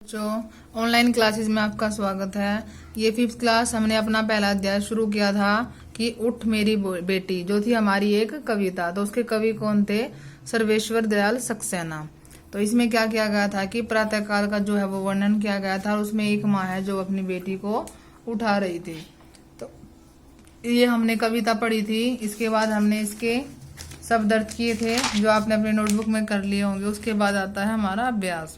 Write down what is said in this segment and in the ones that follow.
बच्चों, online classes में आपका स्वागत है। ये 5th क्लास हमने अपना पहला अध्याय शुरू किया था कि उठ मेरी बेटी, जो थी हमारी एक कविता। तो उसके कवि कौन थे? सर्वेश्वर दयाल सक्सेना। तो इसमें क्या किया गया था कि प्रातःकाल का जो है वो वर्णन किया गया था और उसमें एक माँ है जो अपनी बेटी को उठा रही थी। तो ये हमने कविता पढ़ी थी। इसके बाद हमने इसके शब्द अर्थ किए थे जो आपने अपने नोटबुक में कर लिए होंगे। उसके बाद आता है हमारा अभ्यास।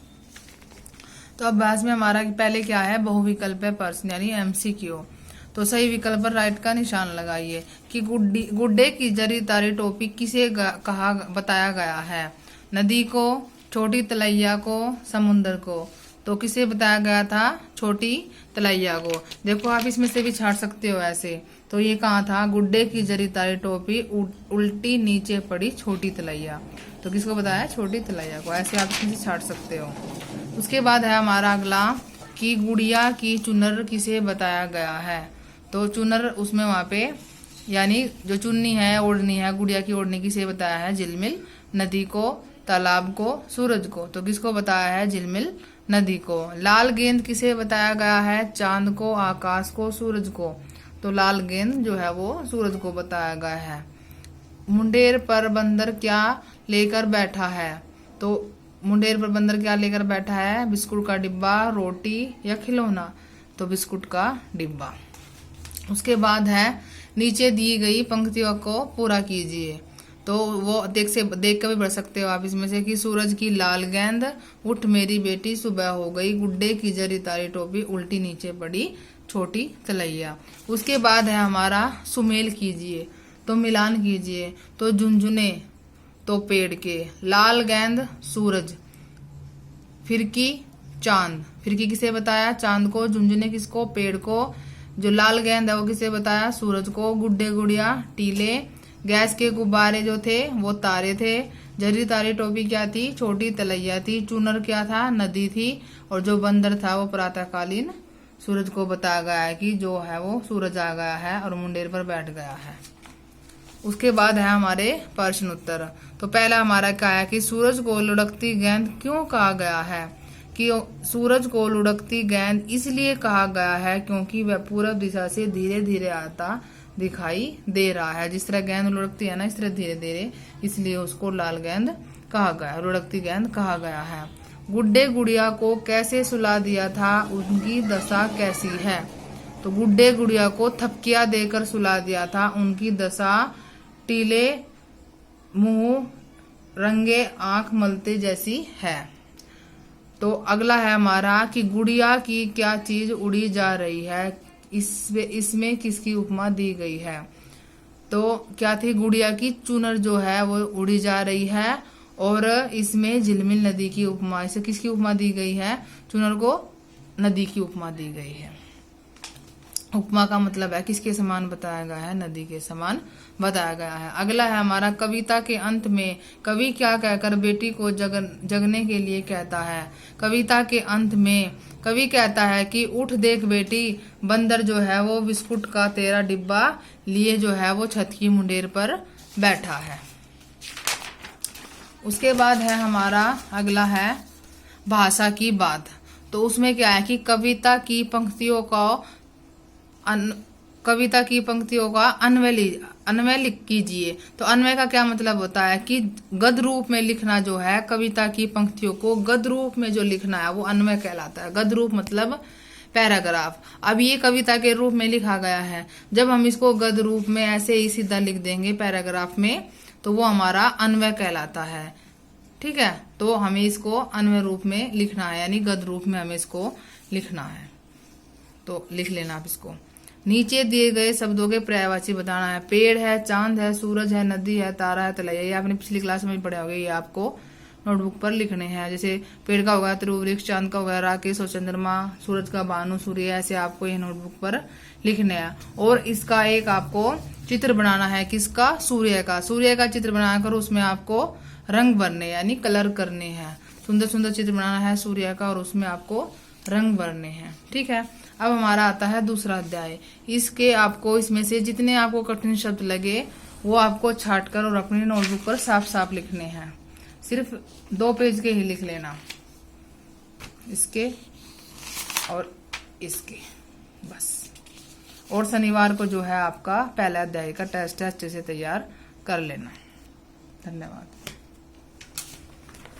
तो अभ्यास में हमारा पहले क्या है? बहुविकल्प प्रश्न यानी MCQ। तो सही विकल्प पर राइट का निशान लगाइए कि गुड्डे की जरी तारी टोपी किसे कहा बताया गया है? नदी को, छोटी तलैया को, समुद्र को। तो किसे बताया गया था? छोटी तलैया को। देखो आप इसमें से भी छाट सकते हो ऐसे। तो ये कहाँ था? गुड्डे की जरी तारी टोपी उल्टी नीचे पड़ी छोटी तलैया। तो किसको बताया? छोटी तलैया को। ऐसे आप इसमें से छाट सकते हो। उसके बाद है हमारा अगला कि गुड़िया की चुनर किसे बताया गया है? तो चुनर उसमें वहां पे यानी जो चुन्नी है, ओढ़नी है, गुड़िया की ओढ़नी किसे बताया है? झिलमिल नदी को, तालाब को, सूरज को। तो किसको बताया है? झिलमिल नदी को। लाल गेंद किसे बताया गया है? चांद को, आकाश को, सूरज को। तो लाल गेंद जो है वो सूरज को बताया गया है। मुंडेर पर बंदर क्या लेकर बैठा है? तो मुंडेर पर बंदर क्या लेकर बैठा है? बिस्कुट का डिब्बा, रोटी या खिलौना। तो बिस्कुट का डिब्बा। उसके बाद है नीचे दी गई पंक्तियों को पूरा कीजिए। तो वो देख कर भी पढ़ सकते हो आप इसमें से कि सूरज की लाल गेंद, उठ मेरी बेटी सुबह हो गई, गुड्डे की जरी तारी टोपी उल्टी नीचे पड़ी छोटी तलैया। उसके बाद है हमारा सुमेल कीजिए। तो मिलान कीजिए। तो झुनझुने तो पेड़ के, लाल गेंद सूरज, फिरकी चांद। फिरकी किसे बताया? चांद को। झुनझुने किसको? पेड़ को। जो लाल गेंद है वो किसे बताया? सूरज को। गुड्डे गुड़िया टीले, गैस के गुब्बारे जो थे वो तारे थे। जरी तारी टोपी क्या थी? छोटी तलैया थी। चुनर क्या था? नदी थी। और जो बंदर था वो प्रातःकालीन सूरज को बताया गया है कि जो है वो सूरज आ गया है और मुंडेर पर बैठ गया है। उसके बाद है हमारे प्रश्न उत्तर। तो पहला हमारा क्या है कि सूरज को लुढ़कती गेंद क्यों कहा गया है? कि सूरज को लुढ़कती गेंद इसलिए कहा गया है क्योंकि वह पूर्व दिशा से धीरे धीरे आता दिखाई दे रहा है। जिस तरह गेंद लुढ़कती है ना, इस तरह धीरे धीरे, इसलिए उसको लाल गेंद कहा गया, लुढ़कती गेंद कहा गया है। गुड्डे गुड़िया को कैसे सुला दिया था? उनकी दशा कैसी है? तो गुड्डे गुड़िया को थपकिया देकर सुला दिया था। उनकी दशा टीले मुंह रंगे आंख मलते जैसी है। तो अगला है हमारा कि गुड़िया की क्या चीज उड़ी जा रही है? इसमें किसकी उपमा दी गई है? तो क्या थी? गुड़िया की चुनर जो है वो उड़ी जा रही है और इसमें झिलमिल नदी की उपमा। इसे किसकी उपमा दी गई है? चुनर को नदी की उपमा दी गई है। उपमा का मतलब है किसके समान बताया गया है? नदी के समान बताया गया है। अगला है हमारा कविता के अंत में कवि क्या कहकर बेटी को जगने के लिए कहता है? कविता के अंत में कवि कहता है कि उठ देख बेटी, बंदर जो है वो बिस्कुट का तेरा डिब्बा लिए जो है वो छत की मुंडेर पर बैठा है। उसके बाद है हमारा अगला है भाषा की बात। तो उसमें क्या है कि कविता की पंक्तियों का अन्वय कीजिए। तो अन्वय का क्या मतलब होता है कि गद्य रूप में लिखना जो है, कविता की पंक्तियों को गद्य रूप में जो लिखना है वो अन्वय कहलाता है। गद्य रूप मतलब पैराग्राफ। अब ये कविता के रूप में लिखा गया है, जब हम इसको गद्य रूप में ऐसे ही सीधा लिख देंगे पैराग्राफ में तो वो हमारा अन्वय कहलाता है। ठीक है, तो हमें इसको अन्वय रूप में लिखना है, यानी गद्य रूप में हमें इसको लिखना है। तो लिख लेना आप इसको। नीचे दिए गए शब्दों के पर्यायवाची बताना है। पेड़ है, चांद है, सूरज है, नदी है, तारा है, तलैया। ये आपने पिछली क्लास में भी पढ़े होंगे। ये आपको नोटबुक पर लिखने हैं। जैसे पेड़ का होगा त्रिवृक्ष, चांद का होगा राकेश और चंद्रमा, सूरज का भानु सूर्य। ऐसे आपको ये नोटबुक पर लिखने हैं। और इसका एक आपको चित्र बनाना है। किसका? सूर्य का। सूर्य का चित्र बनाकर उसमें आपको रंग भरने यानी कलर करने हैं। सुंदर सुंदर चित्र बनाना है सूर्य का और उसमें आपको रंग भरने हैं। ठीक है, अब हमारा आता है दूसरा अध्याय। इसके आपको इसमें से जितने आपको कठिन शब्द लगे वो आपको छाट कर और अपनी नोटबुक पर साफ साफ लिखने हैं। सिर्फ 2 पेज के ही लिख लेना। इसके और इसके, बस। और शनिवार को जो है आपका पहला अध्याय का टेस्ट है, अच्छे से तैयार कर लेना। धन्यवाद।